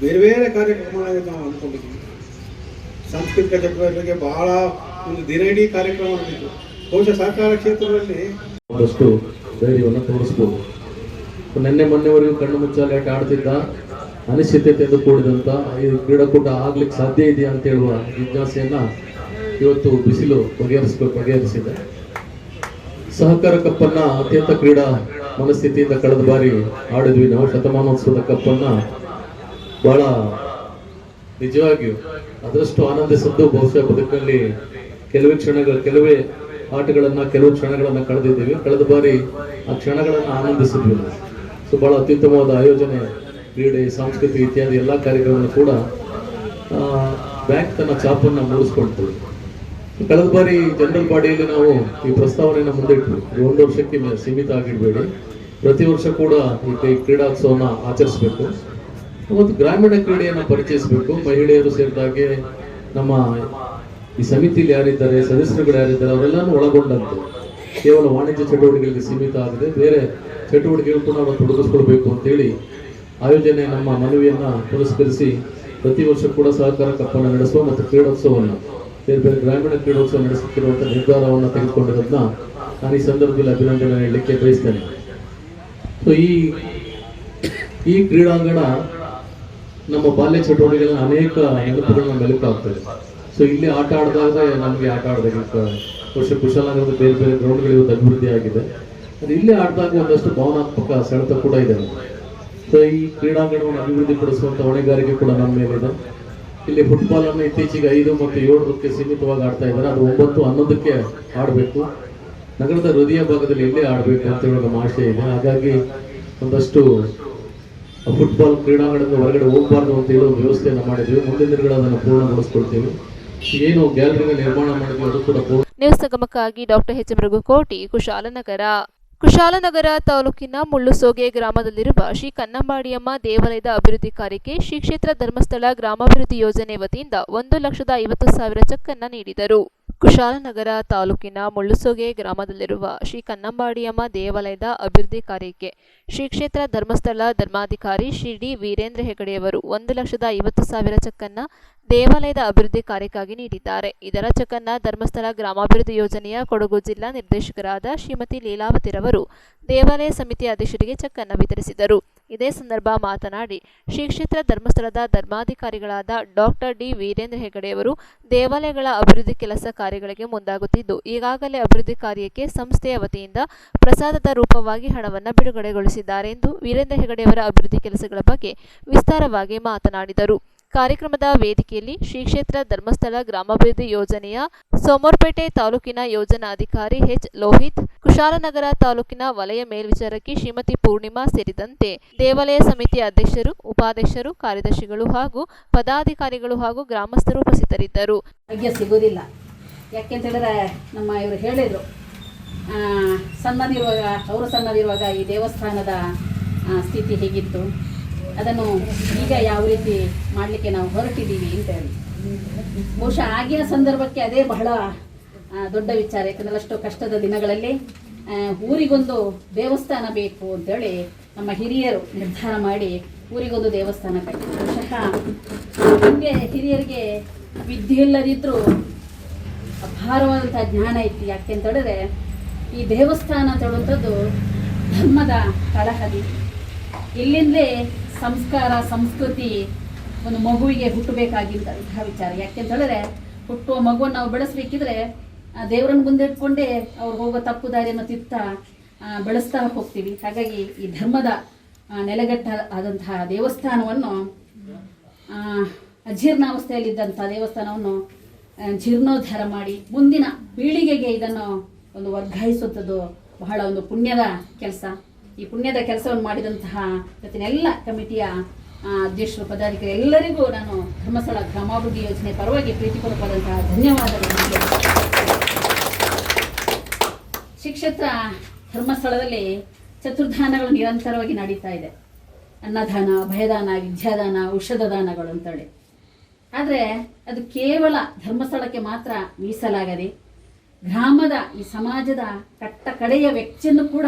ಬೇರೆ ಬೇರೆ ಕಾರ್ಯಕ್ರಮಗಳನ್ನು ನಾವು ಅಂದ್ಕೊಂಡಿದ್ದೀವಿ. ಸಾಂಸ್ಕೃತಿಕ ಚಟುವಟಿಕೆಗೆ ಬಹಳ ಒಂದು ದಿನಯಿಡೀ ಕಾರ್ಯಕ್ರಮ ನಡೆದಿತ್ತು. ಬಹುಶಃ ಸಹಕಾರ ಕ್ಷೇತ್ರದಲ್ಲಿ ಒಂದಷ್ಟು ಧೈರ್ಯವನ್ನು ತೋರಿಸ್ಬೋದು. ಮೊನ್ನೆವರೆಗೂ ಕಣ್ಣು ಮುಚ್ಚಾಲೆ ಆಟ ಆಡ್ತಿದ್ದ, ಅನಿಶ್ಚಿತತೆಯಿಂದ ಕೂಡಿದಂಥ ಈ ಕ್ರೀಡಾಕೂಟ ಆಗ್ಲಿಕ್ಕೆ ಸಾಧ್ಯ ಇದೆಯಾ ಅಂತ ಹೇಳುವ ಜಿಜ್ಞಾಸೆಯನ್ನು ಇವತ್ತು ಬಿಸಿಲು ಬಗೆಹರಿಸಿದೆ. ಸಹಕಾರ ಕಪ್ಪನ್ನು ಅತ್ಯಂತ ಕ್ರೀಡಾ ಮನಸ್ಥಿತಿಯಿಂದ ಕಳೆದ ಬಾರಿ ಆಡಿದ್ವಿ ನಾವು. ಶತಮಾನೋತ್ಸವದ ಕಪ್ಪನ್ನು ಬಹಳ ನಿಜವಾಗಿಯೂ ಅದರಷ್ಟು ಆನಂದಿಸಿದ್ದು ಬಹುಶಃ ಬದುಕಲ್ಲಿ ಕೆಲವೇ ಆಟಗಳನ್ನು, ಕೆಲವು ಕ್ಷಣಗಳನ್ನು ಕಳೆದಿದ್ದೀವಿ. ಕಳೆದ ಬಾರಿ ಆ ಕ್ಷಣಗಳನ್ನು ಆನಂದಿಸಿದ್ವಿ. ಸೊ ಬಹಳ ಅತ್ಯುತ್ತಮವಾದ ಆಯೋಜನೆ, ಕ್ರೀಡೆ, ಸಾಂಸ್ಕೃತಿಕ ಇತ್ಯಾದಿ ಎಲ್ಲ ಕಾರ್ಯಕ್ರಮವನ್ನು ಕೂಡ ಬ್ಯಾಂಕ್ ತನ್ನ ಛಾಪನ್ನು ಮೂಡಿಸ್ಕೊಳ್ತೀವಿ. ಕಳೆದ ಬಾರಿ ಜನರಲ್ ಬಾಡಿಯಲ್ಲಿ ನಾವು ಈ ಪ್ರಸ್ತಾವನೆಯನ್ನು ಮುಂದಿಟ್ವಿ. 1 ವರ್ಷಕ್ಕೆ ಸೀಮಿತ ಆಗಿಡಬೇಡಿ, ಪ್ರತಿ ವರ್ಷ ಕೂಡ ಈ ಕ್ರೀಡೋತ್ಸವನ ಆಚರಿಸಬೇಕು ಮತ್ತು ಗ್ರಾಮೀಣ ಕ್ರೀಡೆಯನ್ನು ಪರಿಚಯಿಸಬೇಕು. ಮಹಿಳೆಯರು ಸೇರಿದಾಗೆ ನಮ್ಮ ಈ ಸಮಿತಿಯಲ್ಲಿ ಯಾರಿದ್ದಾರೆ, ಸದಸ್ಯರುಗಳು ಯಾರಿದ್ದಾರೆ, ಅವರೆಲ್ಲನೂ ಒಳಗೊಂಡಂತೆ ಕೇವಲ ವಾಣಿಜ್ಯ ಚಟುವಟಿಕೆಗಳಿಗೆ ಸೀಮಿತ ಆಗದೆ ಬೇರೆ ಚಟುವಟಿಕೆಗಳು ಕೂಡ ನಾವು ತೊಡಗಿಸ್ಕೊಳ್ಬೇಕು ಅಂತೇಳಿ ಆಯೋಜನೆ ನಮ್ಮ ಮನವಿಯನ್ನು ಪುರಸ್ಕರಿಸಿ ಪ್ರತಿ ವರ್ಷ ಕೂಡ ಸಹಕಾರ ಕಪ್ಪನ್ನು ನಡೆಸುವ ಮತ್ತು ಕ್ರೀಡೋತ್ಸವವನ್ನು, ಬೇರೆ ಗ್ರಾಮೀಣ ಕ್ರೀಡೋತ್ಸವ ನಡೆಸುತ್ತಿರುವಂಥ ನಿರ್ಧಾರವನ್ನು ತೆಗೆದುಕೊಂಡಿರೋದನ್ನ ನಾನು ಈ ಸಂದರ್ಭದಲ್ಲಿ ಅಭಿನಂದನೆ ಹೇಳಲಿಕ್ಕೆ ಬಯಸ್ತೇನೆ. ಸೊ ಈ ಕ್ರೀಡಾಂಗಣ ನಮ್ಮ ಬಾಲ್ಯ ಚಟುವಟಿಕೆಗಳ ಅನೇಕ ನೆನಪುಗಳನ್ನ ಮೆಲುಕಾಗ್ತದೆ. ಸೊ ಇಲ್ಲಿ ಆಟ ಆಡಿದಾಗ ನಮಗೆ ಆಟ ಆಡೋದಕ್ಕೆ ಕುಶಾಲನಗರದ ಬೇರೆ ಗ್ರೌಂಡ್ಗಳು ಇವತ್ತು ಅಭಿವೃದ್ಧಿ ಆಗಿದೆ. ಅದು ಇಲ್ಲೇ ಆಡಿದಾಗ ಒಂದಷ್ಟು ಭಾವನಾತ್ಮಕ ಸೆಳೆತ ಕೂಡ ಇದೆ. ಸೊ ಈ ಕ್ರೀಡಾಂಗಣವನ್ನು ಅಭಿವೃದ್ಧಿಪಡಿಸುವಂಥ ಹೊಣೆಗಾರಿಕೆ ಕೂಡ ನಮ್ಮ ಮೇಲಿದೆ. ಇಲ್ಲಿ ಫುಟ್ಬಾಲನ್ನು ಇತ್ತೀಚೆಗೆ 5 ಮತ್ತು 7 ಸೀಮಿತವಾಗಿ ಆಡ್ತಾ ಇದ್ದಾರೆ. ಅದು 9, 11ಕ್ಕೆ ಆಡಬೇಕು. ನಗರದ ಹೃದಯ ಭಾಗದಲ್ಲಿ ಇಲ್ಲೇ ಆಡಬೇಕು ಅಂತ ಹೇಳೋ ನಮ್ಮ ಆಶೆ ಇದೆ. ಹಾಗಾಗಿ ಒಂದಷ್ಟು ಫುಟ್ಬಾಲ್ ಕ್ರೀಡಾಂಗಣದ ಹೊರಗಡೆ ಹೋಗಬಾರ್ದು ಅಂತ ಹೇಳೋ ಒಂದು ವ್ಯವಸ್ಥೆಯನ್ನು ಮಾಡಿದ್ವಿ. ಮುಂದಿನ ದಿನಗಳು ಅದನ್ನು ಪೂರ್ಣಗೊಳಿಸ್ಕೊಳ್ತೀವಿ. ಏನು ಗ್ಯಾಲರಿನ ನಿರ್ಮಾಣ ಮಾಡಿದ್ವಿ ಅದು ಕೂಡ ನ್ಯೂಸ್ ಸಂಗಮಕ್ಕಾಗಿ ಡಾಕ್ಟರ್ ಎಚ್ ಮೃಗುಕೋಟಿ, ಕುಶಾಲನಗರ ತಾಲೂಕಿನ ಮುಳ್ಳುಸೋಗೆ ಗ್ರಾಮದಲ್ಲಿರುವ ಶ್ರೀ ಕನ್ನಂಬಾಡಿಯಮ್ಮ ದೇವಾಲಯದ ಅಭಿವೃದ್ಧಿ ಕಾರ್ಯಕ್ಕೆ ಶ್ರೀ ಕ್ಷೇತ್ರ ಧರ್ಮಸ್ಥಳ ಗ್ರಾಮಾಭಿವೃದ್ಧಿ ಯೋಜನೆ ವತಿಯಿಂದ 1,50,000 ಚೆಕ್ ಅನ್ನು ನೀಡಿದರು. ಕುಶಾಲನಗರ ತಾಲೂಕಿನ ಮುಳ್ಳುಸೋಗೆ ಗ್ರಾಮದಲ್ಲಿರುವ ಶ್ರೀ ಕನ್ನಂಬಾಡಿಯಮ್ಮ ದೇವಾಲಯದ ಅಭಿವೃದ್ಧಿ ಕಾರ್ಯಕ್ಕೆ ಶ್ರೀ ಕ್ಷೇತ್ರ ಧರ್ಮಸ್ಥಳ ಧರ್ಮಾಧಿಕಾರಿ ಶ್ರೀ ಡಿ ವೀರೇಂದ್ರ ಹೆಗಡೆಯವರು 1,50,000 ಚೆಕ್ ಅನ್ನು ದೇವಾಲಯದ ಅಭಿವೃದ್ಧಿ ಕಾರ್ಯಕ್ಕಾಗಿ ನೀಡಿದ್ದಾರೆ. ಇದರ ಚೆಕ್ ಅನ್ನು ಧರ್ಮಸ್ಥಳ ಗ್ರಾಮಾಭಿವೃದ್ಧಿ ಯೋಜನೆಯ ಕೊಡಗು ಜಿಲ್ಲಾ ನಿರ್ದೇಶಕರಾದ ಶ್ರೀಮತಿ ಲೀಲಾವತಿರವರು ದೇವಾಲಯ ಸಮಿತಿ ಅಧ್ಯಕ್ಷರಿಗೆ ಚೆಕ್ ಅನ್ನು ವಿತರಿಸಿದರು. ಇದೇ ಸಂದರ್ಭ ಮಾತನಾಡಿ ಶ್ರೀ ಕ್ಷೇತ್ರ ಧರ್ಮಸ್ಥಳದ ಧರ್ಮಾಧಿಕಾರಿಗಳಾದ ಡಾಕ್ಟರ್ ಡಿ ವೀರೇಂದ್ರ ಹೆಗಡೆಯವರು ದೇವಾಲಯಗಳ ಅಭಿವೃದ್ಧಿ ಕೆಲಸ ಕಾರ್ಯಗಳಿಗೆ ಮುಂದಾಗುತ್ತಿದ್ದು, ಈಗಾಗಲೇ ಅಭಿವೃದ್ಧಿ ಕಾರ್ಯಕ್ಕೆ ಸಂಸ್ಥೆಯ ವತಿಯಿಂದ ಪ್ರಸಾದದ ರೂಪವಾಗಿ ಹಣವನ್ನು ಬಿಡುಗಡೆಗೊಳಿಸಿದ್ದಾರೆ ಎಂದು ವೀರೇಂದ್ರ ಹೆಗಡೆಯವರ ಅಭಿವೃದ್ಧಿ ಕೆಲಸಗಳ ಬಗ್ಗೆ ವಿಸ್ತಾರವಾಗಿ ಮಾತನಾಡಿದರು. ಕಾರ್ಯಕ್ರಮದ ವೇದಿಕೆಯಲ್ಲಿ ಶ್ರೀ ಕ್ಷೇತ್ರ ಧರ್ಮಸ್ಥಳ ಗ್ರಾಮಾಭಿವೃದ್ಧಿ ಯೋಜನೆಯ ಸೋಮವಾರಪೇಟೆ ತಾಲೂಕಿನ ಯೋಜನಾಧಿಕಾರಿ ಎಚ್ ಲೋಹಿತ್, ಕುಶಾಲನಗರ ತಾಲೂಕಿನ ವಲಯ ಮೇಲ್ವಿಚಾರಕಿ ಶ್ರೀಮತಿ ಪೂರ್ಣಿಮಾ ಸೇರಿದಂತೆ ದೇವಾಲಯ ಸಮಿತಿ ಅಧ್ಯಕ್ಷರು, ಉಪಾಧ್ಯಕ್ಷರು, ಕಾರ್ಯದರ್ಶಿಗಳು ಹಾಗೂ ಪದಾಧಿಕಾರಿಗಳು ಹಾಗೂ ಗ್ರಾಮಸ್ಥರು ಉಪಸ್ಥಿತರಿದ್ದರು. ಸಿಗೋದಿಲ್ಲ. ಯಾಕೆಂತ ಹೇಳಿದ್ರೆ ನಮ್ಮ ಇವರು ಹೇಳಿದರು, ಸಣ್ಣದಿರುವಾಗ ಈ ದೇವಸ್ಥಾನದ ಸ್ಥಿತಿ ಹೇಗಿತ್ತು, ಅದನ್ನು ಈಗ ಯಾವ ರೀತಿ ಮಾಡಲಿಕ್ಕೆ ನಾವು ಹೊರಟಿದ್ದೀವಿ ಅಂತ ಹೇಳಿ. ಬಹುಶಃ ಆಗಿನ ಸಂದರ್ಭಕ್ಕೆ ಅದೇ ಬಹಳ ದೊಡ್ಡ ವಿಚಾರ. ಯಾಕಂದರೆ ಅಷ್ಟು ಕಷ್ಟದ ದಿನಗಳಲ್ಲಿ ಊರಿಗೊಂದು ದೇವಸ್ಥಾನ ಬೇಕು ಅಂತೇಳಿ ನಮ್ಮ ಹಿರಿಯರು ನಿರ್ಧಾರ ಮಾಡಿ ಊರಿಗೊಂದು ದೇವಸ್ಥಾನ ಕಟ್ಟಿದ್ರು. ಬಹುಶಃ ಹಿಂದೆ ಹಿರಿಯರಿಗೆ ವಿದ್ಯೆ ಇಲ್ಲದಿದ್ದರೂ ಅಪಾರವಾದಂಥ ಜ್ಞಾನ ಐತಿ. ಯಾಕೆ ಅಂತ ಹೇಳಿದ್ರೆ ಈ ದೇವಸ್ಥಾನ ಅಂತ ಹೇಳುವಂಥದ್ದು ಧರ್ಮದ ತಳಹದಿ. ಇಲ್ಲಿಂದಲೇ ಸಂಸ್ಕಾರ ಸಂಸ್ಕೃತಿ ಒಂದು ಮಗುವಿಗೆ ಹುಟ್ಟಬೇಕಾಗಿದ್ದಂತಹ ವಿಚಾರ. ಯಾಕೆ ಅಂತ ಹೇಳಿದ್ರೆ ಹುಟ್ಟುವ ಮಗುವನ್ನು ನಾವು ಬೆಳೆಸಬೇಕಿದ್ರೆ ದೇವರನ್ನು ಮುಂದೆ ಇಟ್ಕೊಂಡೇ ಅವ್ರು ಹೋಗೋ ತಪ್ಪು ದಾರಿಯನ್ನು ಬೆಳೆಸ್ತಾ ಹೋಗ್ತೀವಿ. ಹಾಗಾಗಿ ಈ ಧರ್ಮದ ನೆಲೆಗಟ್ಟ ಆದಂತಹ ದೇವಸ್ಥಾನವನ್ನು ಅಜೀರ್ಣಾವಸ್ಥೆಯಲ್ಲಿದ್ದಂಥ ದೇವಸ್ಥಾನವನ್ನು ಜೀರ್ಣೋದ್ಧಾರ ಮಾಡಿ ಮುಂದಿನ ಪೀಳಿಗೆಗೆ ಇದನ್ನು ಒಂದು ವರ್ಗಾಯಿಸುವಂಥದ್ದು ಬಹಳ ಒಂದು ಪುಣ್ಯದ ಕೆಲಸ. ಈ ಪುಣ್ಯದ ಕೆಲಸವನ್ನು ಮಾಡಿದಂತಹ ಇವತ್ತಿನೆಲ್ಲ ಕಮಿಟಿಯ ಅಧ್ಯಕ್ಷರು ಪದಾಧಿಕಾರಿ ಎಲ್ಲರಿಗೂ ನಾನು ಧರ್ಮಸ್ಥಳ ಗ್ರಾಮಾಭಿವೃದ್ಧಿ ಯೋಜನೆ ಪರವಾಗಿ ಪ್ರೀತಿಪೂರ್ವಕವಾದಂತಹ ಧನ್ಯವಾದಗಳು. ಶ್ರೀಕ್ಷೇತ್ರ ಧರ್ಮಸ್ಥಳದಲ್ಲಿ ಚತುರ್ಧಾನಗಳು ನಿರಂತರವಾಗಿ ನಡೀತಾ ಇದೆ. ಅನ್ನದಾನ, ಭಯದಾನ, ವಿದ್ಯಾದಾನ, ಔಷಧದಾನಗಳು ಅಂತೇಳಿ. ಆದರೆ ಅದು ಕೇವಲ ಧರ್ಮಸ್ಥಳಕ್ಕೆ ಮಾತ್ರ ಮೀಸಲಾಗದೆ ಗ್ರಾಮದ ಈ ಸಮಾಜದ ಕಟ್ಟ ಕಡೆಯ ವ್ಯಕ್ತಿಯನ್ನು ಕೂಡ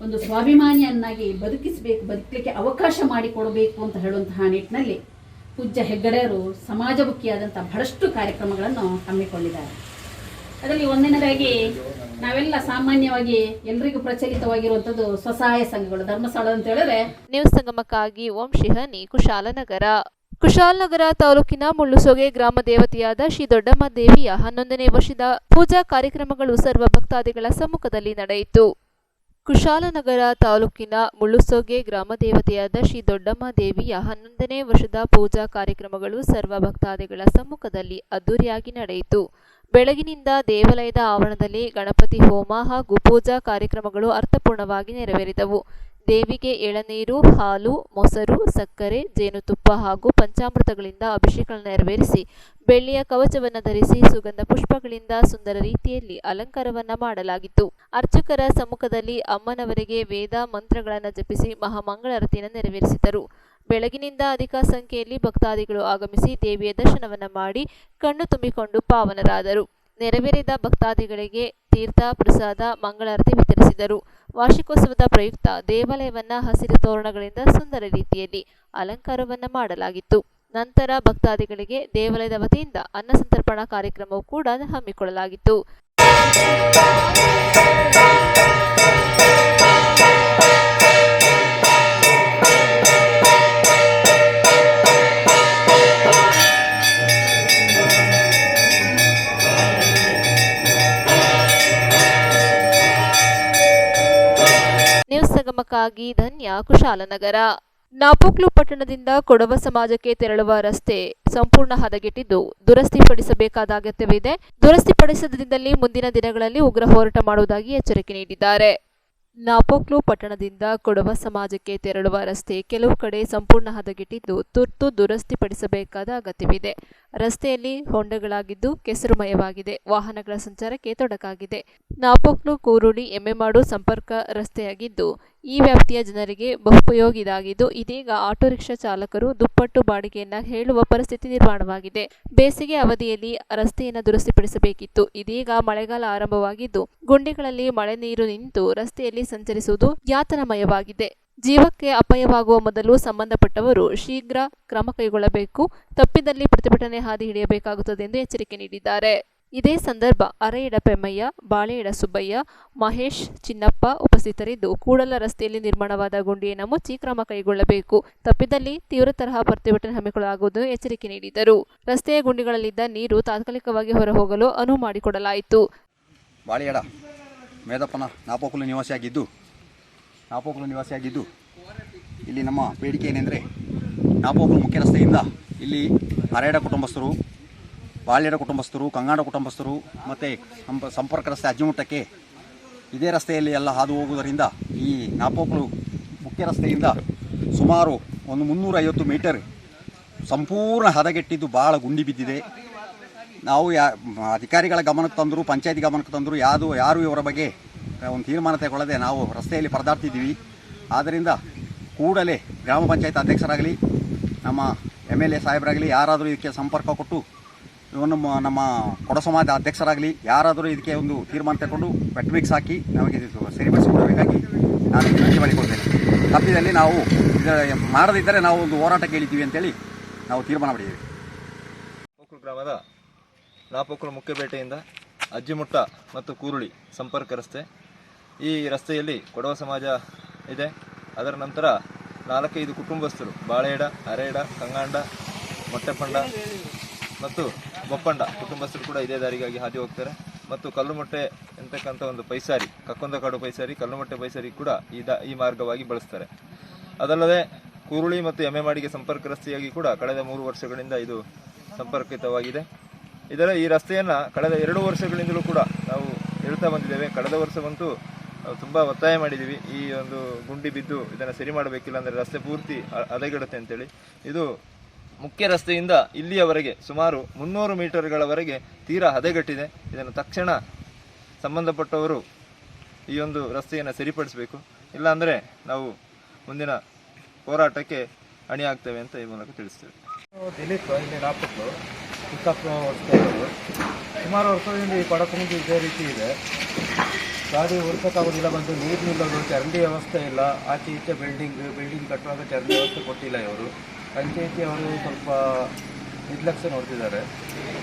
ಒಂದು ಸ್ವಾಭಿಮಾನಿಯನ್ನಾಗಿ ಬದುಕಲಿಕ್ಕೆ ಅವಕಾಶ ಮಾಡಿಕೊಡಬೇಕು ಅಂತ ಹೇಳುವಂತಹ ನಿಟ್ಟಿನಲ್ಲಿ ಪೂಜ್ಯ ಹೆಗ್ಗಡೆಯವರು ಸಮಾಜಮುಖಿಯಾದಂಥ ಬಹಳಷ್ಟು ಕಾರ್ಯಕ್ರಮಗಳನ್ನು ಹಮ್ಮಿಕೊಂಡಿದ್ದಾರೆ. ಅದರಲ್ಲಿ ಒಂದನೇದಾಗಿ ನಾವೆಲ್ಲ ಸಾಮಾನ್ಯವಾಗಿ ಎಲ್ರಿಗೂ ಪ್ರಚಲಿತವಾಗಿರುವಂಥದ್ದು ಸ್ವಸಹಾಯ ಸಂಘಗಳು. ಧರ್ಮಸ್ಥಳ ಅಂತ ಹೇಳಿದ್ರೆ ನ್ಯೂಸ್ ಸಂಗಮಕ್ಕಾಗಿ ಓಂ ಶಿಹನಿ, ಕುಶಾಲನಗರ. ಕುಶಾಲನಗರ ತಾಲೂಕಿನ ಮುಳ್ಳುಸೊಗೆ ಗ್ರಾಮ ದೇವತೆಯಾದ ಶ್ರೀ ದೊಡ್ಡಮ್ಮ ದೇವಿಯ 11ನೇ ವರ್ಷದ ಪೂಜಾ ಕಾರ್ಯಕ್ರಮಗಳು ಸರ್ವ ಭಕ್ತಾದಿಗಳ ಸಮ್ಮುಖದಲ್ಲಿ ನಡೆಯಿತು. ಕುಶಾಲನಗರ ತಾಲೂಕಿನ ಮುಳ್ಳುಸೊಗೆ ಗ್ರಾಮ ದೇವತೆಯಾದ ಶ್ರೀ ದೊಡ್ಡಮ್ಮ ದೇವಿಯ 11ನೇ ವರ್ಷದ ಪೂಜಾ ಕಾರ್ಯಕ್ರಮಗಳು ಸರ್ವ ಭಕ್ತಾದಿಗಳ ಸಮ್ಮುಖದಲ್ಲಿ ಅದ್ದೂರಿಯಾಗಿ ನಡೆಯಿತು. ಬೆಳಗಿನಿಂದ ದೇವಾಲಯದ ಆವರಣದಲ್ಲಿ ಗಣಪತಿ ಹೋಮ ಹಾಗೂ ಪೂಜಾ ಕಾರ್ಯಕ್ರಮಗಳು ಅರ್ಥಪೂರ್ಣವಾಗಿ ನೆರವೇರಿದವು. ದೇವಿಗೆ ಎಳನೀರು, ಹಾಲು, ಮೊಸರು, ಸಕ್ಕರೆ, ಜೇನುತುಪ್ಪ ಹಾಗೂ ಪಂಚಾಮೃತಗಳಿಂದ ಅಭಿಷೇಕ ನೆರವೇರಿಸಿ ಬೆಳ್ಳಿಯ ಕವಚವನ್ನು ಧರಿಸಿ ಸುಗಂಧ ಪುಷ್ಪಗಳಿಂದ ಸುಂದರ ರೀತಿಯಲ್ಲಿ ಅಲಂಕಾರವನ್ನ ಮಾಡಲಾಗಿತ್ತು. ಅರ್ಚಕರ ಸಮ್ಮುಖದಲ್ಲಿ ಅಮ್ಮನವರಿಗೆ ವೇದ ಮಂತ್ರಗಳನ್ನು ಜಪಿಸಿ ಮಹಾಮಂಗಳಾರತಿಯನ್ನು ನೆರವೇರಿಸಿದರು. ಬೆಳಗಿನಿಂದ ಅಧಿಕ ಸಂಖ್ಯೆಯಲ್ಲಿ ಭಕ್ತಾದಿಗಳು ಆಗಮಿಸಿ ದೇವಿಯ ದರ್ಶನವನ್ನ ಮಾಡಿ ಕಣ್ಣು ತುಂಬಿಕೊಂಡು ಪಾವನರಾದರು. ನೆರವೇರಿದ ಭಕ್ತಾದಿಗಳಿಗೆ ತೀರ್ಥ ಪ್ರಸಾದ ಮಂಗಳಾರತಿ ವಿತರಿಸಿದರು. ವಾರ್ಷಿಕೋತ್ಸವದ ಪ್ರಯುಕ್ತ ದೇವಾಲಯವನ್ನ ಹಸಿರು ತೋರಣಗಳಿಂದ ಸುಂದರ ರೀತಿಯಲ್ಲಿ ಅಲಂಕಾರವನ್ನ ಮಾಡಲಾಗಿತ್ತು. ನಂತರ ಭಕ್ತಾದಿಗಳಿಗೆ ದೇವಾಲಯದ ವತಿಯಿಂದ ಅನ್ನ ಸಂತರ್ಪಣಾ ಕಾರ್ಯಕ್ರಮವೂ ಕೂಡ ಹಮ್ಮಿಕೊಳ್ಳಲಾಗಿತ್ತು. ನ್ಯೂಸ್ ಸಂಗಮಕ್ಕಾಗಿ ಧನ್ಯ, ಕುಶಾಲನಗರ. ನಾಪೋಕ್ಲು ಪಟ್ಟಣದಿಂದ ಕೊಡವ ಸಮಾಜಕ್ಕೆ ತೆರಳುವ ರಸ್ತೆ ಸಂಪೂರ್ಣ ಹದಗೆಟ್ಟಿದ್ದು ದುರಸ್ತಿಪಡಿಸಬೇಕಾದ ಅಗತ್ಯವಿದೆ. ದುರಸ್ತಿಪಡಿಸದಿದ್ದಲ್ಲಿ ಮುಂದಿನ ದಿನಗಳಲ್ಲಿ ಉಗ್ರ ಹೋರಾಟ ಮಾಡುವುದಾಗಿ ಎಚ್ಚರಿಕೆ ನೀಡಿದ್ದಾರೆ. ನಾಪೋಕ್ಲು ಪಟ್ಟಣದಿಂದ ಕೊಡವ ಸಮಾಜಕ್ಕೆ ತೆರಳುವ ರಸ್ತೆ ಕೆಲವು ಕಡೆ ಸಂಪೂರ್ಣ ಹದಗೆಟ್ಟಿದ್ದು ತುರ್ತು ದುರಸ್ತಿಪಡಿಸಬೇಕಾದ ಅಗತ್ಯವಿದೆ. ರಸ್ತೆಯಲ್ಲಿ ಹೊಂಡಗಳಾಗಿದ್ದು ಕೆಸರುಮಯವಾಗಿದೆ. ವಾಹನಗಳ ಸಂಚಾರಕ್ಕೆ ತೊಡಕಾಗಿದೆ. ನಾಪೋಕ್ಲು ಕೂರುಳಿ ಎಮ್ಮೆಮಾಡು ಸಂಪರ್ಕ ರಸ್ತೆಯಾಗಿದ್ದು ಈ ವ್ಯಾಪ್ತಿಯ ಜನರಿಗೆ ಬಹುಪಯೋಗಿ ಇದಾಗಿದ್ದು ಇದೀಗ ಆಟೋ ರಿಕ್ಷಾ ಚಾಲಕರು ದುಪ್ಪಟ್ಟು ಬಾಡಿಗೆಯನ್ನ ಹೇಳುವ ಪರಿಸ್ಥಿತಿ ನಿರ್ಮಾಣವಾಗಿದೆ. ಬೇಸಿಗೆ ಅವಧಿಯಲ್ಲಿ ರಸ್ತೆಯನ್ನು ದುರಸ್ತಿಪಡಿಸಬೇಕಿತ್ತು. ಇದೀಗ ಮಳೆಗಾಲ ಆರಂಭವಾಗಿದ್ದು ಗುಂಡಿಗಳಲ್ಲಿ ಮಳೆ ನೀರು ನಿಂತು ರಸ್ತೆಯಲ್ಲಿ ಸಂಚರಿಸುವುದು ಯಾತನಮಯವಾಗಿದೆ. ಜೀವಕ್ಕೆ ಅಪಾಯವಾಗುವ ಮೊದಲು ಸಂಬಂಧಪಟ್ಟವರು ಶೀಘ್ರ ಕ್ರಮ ಕೈಗೊಳ್ಳಬೇಕು. ತಪ್ಪಿದಲ್ಲಿ ಪ್ರತಿಭಟನೆ ಹಾದಿ ಹಿಡಿಯಬೇಕಾಗುತ್ತದೆ ಎಂದು ಎಚ್ಚರಿಕೆ ನೀಡಿದ್ದಾರೆ. ಇದೇ ಸಂದರ್ಭ ಅರೆಯಡ ಪೆಮ್ಮಯ್ಯ, ಬಾಳೆಯಡ ಸುಬ್ಬಯ್ಯ, ಮಹೇಶ್, ಚಿನ್ನಪ್ಪ ಉಪಸ್ಥಿತರಿದ್ದು ಕೂಡಲ ರಸ್ತೆಯಲ್ಲಿ ನಿರ್ಮಾಣವಾದ ಗುಂಡಿಯನ್ನು ಮುಚ್ಚಿ ಕ್ರಮ ಕೈಗೊಳ್ಳಬೇಕು. ತಪ್ಪಿದಲ್ಲಿ ತೀವ್ರ ತರಹ ಪ್ರತಿಭಟನೆ ಹಮ್ಮಿಕೊಳ್ಳಲಾಗುವುದು ಎಚ್ಚರಿಕೆ ನೀಡಿದರು. ರಸ್ತೆಯ ಗುಂಡಿಗಳಲ್ಲಿದ್ದ ನೀರು ತಾತ್ಕಾಲಿಕವಾಗಿ ಹೊರಹೋಗಲು ಅನುವು ಮಾಡಿಕೊಡಲಾಯಿತು. ಬಾಳೆಯಡ ಮೇದಪ್ಪನ ನಾಪೋಕ್ಲು ನಿವಾಸಿಯಾಗಿದ್ದು ಇಲ್ಲಿ ನಮ್ಮ ಬೇಡಿಕೆ ಏನೆಂದರೆ ನಾಪೋಕ್ಲು ಮುಖ್ಯ ರಸ್ತೆಯಿಂದ ಇಲ್ಲಿ ಅರೆಯಡ ಕುಟುಂಬಸ್ಥರು, ಬಾಳೆಯಡ ಕುಟುಂಬಸ್ಥರು, ಕಂಗಾಡ ಕುಟುಂಬಸ್ಥರು ಮತ್ತು ಸಂಪರ್ಕ ರಸ್ತೆ ಅಜ್ಜಿಮುಟ್ಟಕ್ಕೆ ಇದೇ ರಸ್ತೆಯಲ್ಲಿ ಎಲ್ಲ ಹಾದು ಹೋಗುವುದರಿಂದ ಈ ನಾಪೋಕ್ಲು ಮುಖ್ಯ ರಸ್ತೆಯಿಂದ ಸುಮಾರು ಒಂದು 350 ಮೀಟರ್ ಸಂಪೂರ್ಣ ಹದಗೆಟ್ಟಿದ್ದು ಭಾಳ ಗುಂಡಿ ಬಿದ್ದಿದೆ. ನಾವು ಅಧಿಕಾರಿಗಳ ಗಮನಕ್ಕೆ ತಂದರು, ಪಂಚಾಯತಿ ಗಮನಕ್ಕೆ ತಂದರು, ಯಾರು ಇವರ ಬಗ್ಗೆ ಒಂದು ತೀರ್ಮಾನ ತೆಗೊಳ್ಳದೆ ನಾವು ರಸ್ತೆಯಲ್ಲಿ ಪರದಾಡ್ತಿದ್ದೀವಿ. ಆದ್ದರಿಂದ ಕೂಡಲೇ ಗ್ರಾಮ ಪಂಚಾಯತ್ ಅಧ್ಯಕ್ಷರಾಗಲಿ, ನಮ್ಮ MLA ಸಾಹೇಬರಾಗಲಿ ಯಾರಾದರೂ ಇದಕ್ಕೆ ಸಂಪರ್ಕ ಕೊಟ್ಟು ಇವನು ನಮ್ಮ ಕೊಡ ಸಮಾಜ ಅಧ್ಯಕ್ಷರಾಗಲಿ ಯಾರಾದರೂ ಇದಕ್ಕೆ ಒಂದು ತೀರ್ಮಾನ ತಗೊಂಡು ವೆಟ್ವಿಕ್ಸ್ ಹಾಕಿ ನಮಗೆ ಸರಿಪಡಿಸಿಕೊಡಬೇಕಾಗಿ ನಾನು ವಿನಂತಿ ಮಾಡಿಕೊಳ್ತೇನೆ. ತಪ್ಪಿದಲ್ಲಿ ನಾವು ಮಾಡದಿದ್ದರೆ ನಾವು ಒಂದು ಹೋರಾಟಕ್ಕೆ ಇಳಿತೀವಿ ಅಂತೇಳಿ ನಾವು ತೀರ್ಮಾನ ಮಾಡಿದ್ದೀವಿ. ಗ್ರಾಮದ ನಾಪೋಕ್ಲು ಮುಖ್ಯಪೇಟೆಯಿಂದ ಅಜ್ಜಿಮುಟ್ಟ ಮತ್ತು ಕೂರುಳಿ ಸಂಪರ್ಕ ರಸ್ತೆ. ಈ ರಸ್ತೆಯಲ್ಲಿ ಕೊಡವ ಸಮಾಜ ಇದೆ. ಅದರ ನಂತರ 4-5 ಕುಟುಂಬಸ್ಥರು ಬಾಳೇಡ, ಅರೇಡ, ಕಂಗಾಂಡ, ಮೊಟ್ಟೆಪಂಡ ಮತ್ತು ಬೊಪ್ಪಂಡ ಕುಟುಂಬಸ್ಥರು ಕೂಡ ಇದೇ ದಾರಿಗಾಗಿ ಹಾದಿ ಹೋಗ್ತಾರೆ. ಮತ್ತು ಕಲ್ಲುಮೊಟ್ಟೆ ಎಂತಕ್ಕಂಥ ಒಂದು ಪೈಸಾರಿ, ಕಕ್ಕೊಂದಕಾಡು ಪೈಸಾರಿ, ಕಲ್ಲುಮೊಟ್ಟೆ ಪೈಸಾರಿ ಕೂಡ ಈ ಮಾರ್ಗವಾಗಿ ಬಳಸ್ತಾರೆ. ಅದಲ್ಲದೆ ಕೂರುಳಿ ಮತ್ತು ಎಮ್ಮೆಮಾಡಿಗೆ ಸಂಪರ್ಕ ರಸ್ತೆಯಾಗಿ ಕೂಡ ಕಳೆದ 3 ವರ್ಷಗಳಿಂದ ಇದು ಸಂಪರ್ಕಿತವಾಗಿದೆ. ಈ ರಸ್ತೆಯನ್ನು ಕಳೆದ 2 ವರ್ಷಗಳಿಂದಲೂ ಕೂಡ ನಾವು ಹೇಳ್ತಾ ಬಂದಿದ್ದೇವೆ. ಕಳೆದ ವರ್ಷವಂತೂ ತುಂಬ ಒತ್ತಾಯ ಮಾಡಿದ್ದೀವಿ, ಈ ಒಂದು ಗುಂಡಿ ಬಿದ್ದು ಇದನ್ನು ಸರಿ ಮಾಡಬೇಕಿಲ್ಲ ಅಂದರೆ ರಸ್ತೆ ಪೂರ್ತಿ ಹದಗೆಡುತ್ತೆ ಅಂತೇಳಿ. ಇದು ಮುಖ್ಯ ರಸ್ತೆಯಿಂದ ಇಲ್ಲಿಯವರೆಗೆ ಸುಮಾರು 300 ಮೀಟರ್ಗಳವರೆಗೆ ತೀರಾ ಹದಗೆಟ್ಟಿದೆ. ಇದನ್ನು ತಕ್ಷಣ ಸಂಬಂಧಪಟ್ಟವರು ಈ ಒಂದು ರಸ್ತೆಯನ್ನು ಸರಿಪಡಿಸಬೇಕು, ಇಲ್ಲಾಂದರೆ ನಾವು ಮುಂದಿನ ಹೋರಾಟಕ್ಕೆ ಅಣಿಯಾಗ್ತೇವೆ ಅಂತ ಈ ಮೂಲಕ ತಿಳಿಸ್ತೇವೆ. ದಿಲೀಪ್, ಇಲ್ಲಿ ನಾಪಕ್ಲು ಪಿಕಪ್ ಓಡಿಸ್ತಾ ಇರೋದು. ಸುಮಾರು ವರ್ಷದಿಂದ ಈ ಕೊಡಕುಂದಿ ಇದೇ ರೀತಿ ಇದೆ. ಗಾಡಿ ಓಡಿಸೋಕ್ಕಾಗೋದಿಲ್ಲ, ಬಂದು ನೀರು ನಿಲ್ಲೋದು, ಚರಂಡಿ ವ್ಯವಸ್ಥೆ ಇಲ್ಲ. ಆಚೆ ಈಚೆ ಬಿಲ್ಡಿಂಗ್ ಕಟ್ಟುವಾಗ ಚರಂಡಿ ವ್ಯವಸ್ಥೆ ಕೊಟ್ಟಿಲ್ಲ ಇವರು. ಪಂಚಾಯಿತಿ ಅವರು ಸ್ವಲ್ಪ ನಿರ್ಲಕ್ಷ್ಯ ನೋಡ್ತಿದ್ದಾರೆ,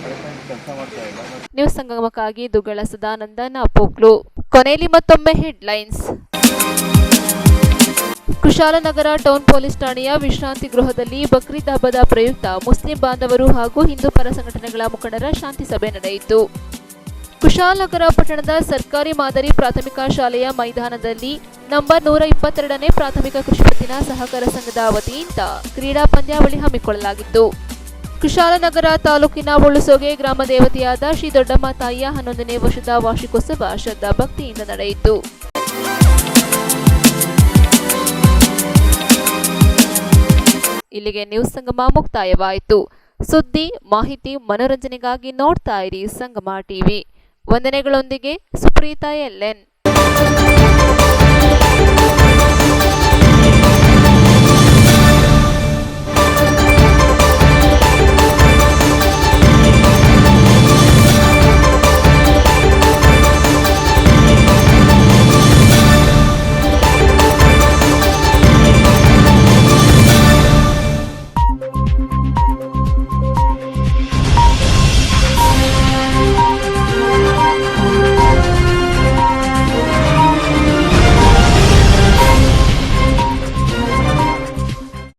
ಅದಕ್ಕಾಗಿ ಕೆಲಸ ಮಾಡ್ತಾ ಇಲ್ಲ. ನ್ಯೂಸ್ ಸಂಗಮಕ್ಕಾಗಿ ದುಗ್ಗಳ ಸದಾನಂದ ನಾಪೋಕ್ಲು. ಕೊನೆಯಲ್ಲಿ ಮತ್ತೊಮ್ಮೆ ಹೆಡ್ಲೈನ್ಸ್. ಕುಶಾಲನಗರ ಟೌನ್ ಪೊಲೀಸ್ ಠಾಣೆಯ ವಿಶ್ರಾಂತಿ ಗೃಹದಲ್ಲಿ ಬಕ್ರೀದ್ ಹಬ್ಬದ ಪ್ರಯುಕ್ತ ಮುಸ್ಲಿಂ ಬಾಂಧವರು ಹಾಗೂ ಹಿಂದೂ ಪರ ಸಂಘಟನೆಗಳ ಮುಖಂಡರ ಶಾಂತಿ ಸಭೆ ನಡೆಯಿತು. ಕುಶಾಲನಗರ ಪಟ್ಟಣದ ಸರ್ಕಾರಿ ಮಾದರಿ ಪ್ರಾಥಮಿಕ ಶಾಲೆಯ ಮೈದಾನದಲ್ಲಿ ನಂಬರ್ 122ನೇ ಪ್ರಾಥಮಿಕ ಕೃಷಿ ಪತ್ತಿನ ಸಹಕಾರ ಸಂಘದ ವತಿಯಿಂದ ಕ್ರೀಡಾ ಪಂದ್ಯಾವಳಿ ಹಮ್ಮಿಕೊಳ್ಳಲಾಗಿತ್ತು. ಕುಶಾಲನಗರ ತಾಲೂಕಿನ ಉಳುಸೋಗೆ ಗ್ರಾಮ ದೇವತೆಯಾದ ಶ್ರೀ ದೊಡ್ಡಮ್ಮ ತಾಯಿಯ 11ನೇ ವರ್ಷದ ವಾರ್ಷಿಕೋತ್ಸವ ಶ್ರದ್ಧಾ ಭಕ್ತಿಯಿಂದ ನಡೆಯಿತು. ಇಲ್ಲಿಗೆ ನ್ಯೂಸ್ ಸಂಗಮ ಮುಕ್ತಾಯವಾಯಿತು. ಸುದ್ದಿ, ಮಾಹಿತಿ, ಮನೋರಂಜನೆಗಾಗಿ ನೋಡ್ತಾ ಇರಿ ಸಂಗಮ ಟಿವಿ. ವಂದನೆಗಳೊಂದಿಗೆ ಸುಪ್ರೀತಾ ಎಲ್ಎನ್.